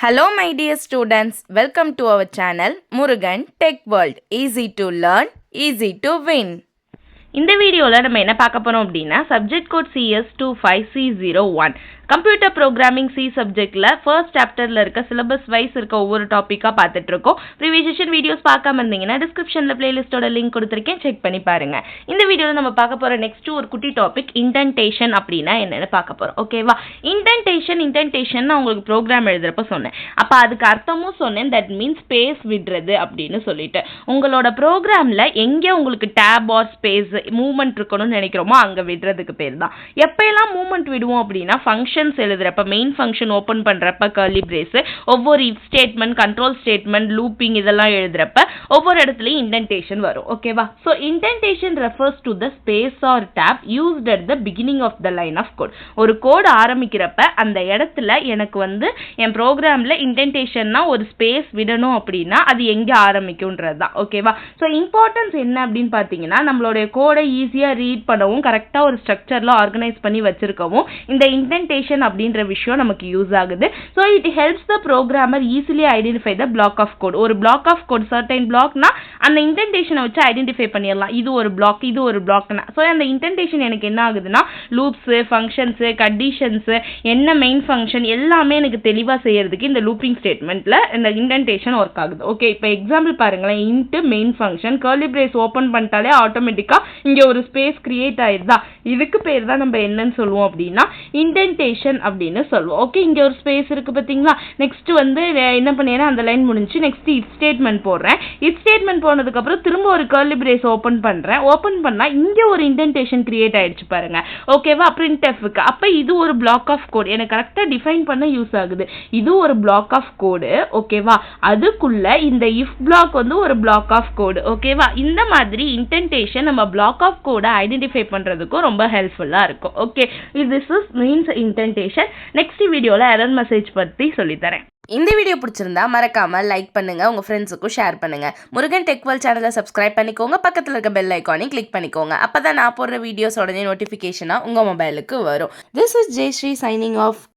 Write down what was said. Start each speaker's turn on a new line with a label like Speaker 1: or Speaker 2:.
Speaker 1: Hello my dear students, welcome to our channel Murugan Tech World. Easy to learn, easy to win. இந்த வீடியோவில் நம்ம என்ன பார்க்க போகிறோம் அப்படின்னா subject code CS25C01 computer programming C சப்ஜெக்டில் ஃபர்ஸ்ட் சாப்டரில் இருக்க சிலபஸ் வைஸ் இருக்க ஒவ்வொரு டாப்பிக்காக பார்த்துட்ருக்கோம். ப்ரீவியஸ் வீடியோஸ் பார்க்காம இருந்தீங்கன்னா டிஸ்கிரிப்ஷனில் பிளேலிஸ்ட்டோட லிங்க் கொடுத்துருக்கேன், செக் பண்ணி பாருங்கள். இந்த வீடியோவில் நம்ம பார்க்க போகிற நெக்ஸ்ட் ஒரு குட்டி டாபிக் இன்டென்டேஷன் அப்படின்னா என்னென்னு பார்க்க போகிறோம். ஓகேவா? இன்டென்டேஷன் உங்களுக்கு ப்ரோக்ராம் எழுதுறப்ப சொன்னேன். அப்போ அதுக்கு அர்த்தமும் சொன்னேன், தட் மீன்ஸ் ஸ்பேஸ் விடுறது அப்படின்னு சொல்லிட்டு. உங்களோட ப்ரோக்ராமில் எங்கே உங்களுக்கு டேப் ஆர் ஸ்பேஸ் மூவ்மெண்ட் இருக்கணும்னு நினைக்கிறோமோ அங்கே விடுறதுக்கு பேர் தான். எப்போயெல்லாம் மூவ்மெண்ட் விடுவோம் அப்படின்னா ஃபங்க்ஷன்ஸ் எழுதுறப்ப, மெயின் ஃபங்க்ஷன் ஓப்பன் பண்ணுறப்ப கர்லி பிரேஸ், ஒவ்வொரு if statement, control statement, looping இதெல்லாம் எழுதுறப்ப ஒவ்வொரு இடத்துலையும் இன்டென்டேஷன் வரும். ஓகேவா? So indentation refers to the space or tab used at the beginning of the line of code. ஒரு கோட் ஆரம்பிக்கிறப்ப அந்த இடத்துல எனக்கு என் ப்ரோக்ராமில் இன்டென்டேஷன்னா ஒரு ஸ்பேஸ் விடணும் அப்படின்னா அது எங்கே ஆரம்பிக்கும்ன்றது தான். ஓகேவா? ஸோ இம்பார்ட்டன்ஸ் என்ன அப்படின்னு பார்த்தீங்கன்னா, நம்மளுடைய கோடை ஈஸியாக ரீட் பண்ணவும், கரெக்டாக ஒரு ஸ்ட்ரக்சரில் ஆர்கனைஸ் பண்ணி வச்சிருக்கவும் இந்த இன்டென்டேஷன் அப்படின்ற விஷயம் நமக்கு யூஸ் ஆகுது. So it helps the programmer easily identify the block of code. ஒரு பிளாக் ஆஃப் கோட், சர்டைன் பிளாக்னா அந்த இன்டென்டேஷனை வச்சு ஐடென்டிஃபை பண்ணிடலாம், இது ஒரு பிளாக், இது ஒரு பிளாக்னா. ஸோ அந்த இன்டென்டேஷன் எனக்கு என்ன ஆகுதுன்னா லூப்ஸு, ஃபங்க்ஷன்ஸு, கண்டிஷன்ஸு, என்ன மெயின் ஃபங்க்ஷன் எல்லாமே எனக்கு தெளிவாக செய்யறதுக்கு இந்த லூப்பிங் ஸ்டேட்மெண்ட்டில் இந்த இன்டென்டேஷன் ஒர்க் ஆகுது. ஓகே, இப்போ எக்ஸாம்பிள் பாருங்களேன். Int main function curly brace open பண்ணிட்டாலே ஆட்டோமேட்டிக்காக இங்கே ஒரு ஸ்பேஸ் கிரியேட் ஆயிருதா. இதுக்கு பேர் தான் நம்ம என்னன்னு சொல்லுவோம் அப்படின்னா இன்டென்டேஷன் அப்படின்னு சொல்லுவோம். ஓகே, இங்கே ஒரு ஸ்பேஸ் இருக்குது பார்த்தீங்களா. நெக்ஸ்ட் என்ன பண்ணிடுறேன், அந்த லைன் முடிஞ்சு நெக்ஸ்ட் இஃப் ஸ்டேட்மெண்ட் போடுறேன். இஃப் ஸ்டேட்மெண்ட் போனதுக்கப்புறம் திரும்ப ஒரு கர்லி பிரேஸ் ஓப்பன் பண்ணுறேன். ஓப்பன் பண்ணால் இங்கே ஒரு இன்டென்டேஷன் கிரியேட் ஆயிடுச்சு பாருங்க. ஓகேவா? printfக்கு அப்போ இது ஒரு பிளாக் ஆஃப் கோட், எனக்கு கரெக்டாக டிஃபைன் பண்ண யூஸ் ஆகுது. இது ஒரு பிளாக் ஆஃப் கோடு. ஓகேவா? அதுக்குள்ள இந்த இஃப் பிளாக் ஒரு பிளாக் ஆஃப் கோடு. ஓகேவா? இந்த மாதிரி இன்டென்டேஷன் நம்ம பிளாக் ஆஃப் கோடை ஐடென்டிஃபை பண்ணுறதுக்கும் ரொம்ப ஹெல்ப்ஃபுல்லாக இருக்கும். Okay, this is means indentation. Next வீடியோவில் எரர் மெசேஜ் பற்றி சொல்லித்தரேன். இந்த வீடியோ பிடிச்சிருந்தா மறக்காம லைக் பண்ணுங்க, உங்க ஃப்ரெண்ட்ஸுக்கும் ஷேர் பண்ணுங்க. முருகன் டெக் வேர்ல்ட் சேனலை சப்ஸ்கிரைப் பண்ணிக்கோங்க, பக்கத்தில் இருக்க பெல் ஐக்கானையும் கிளிக் பண்ணிக்கோங்க. அப்பதான் நான் போடுற வீடியோஸ் உடனே நோட்டிஃபிகேஷனா உங்க மொபைலுக்கு வரும். This is Jayashree signing of.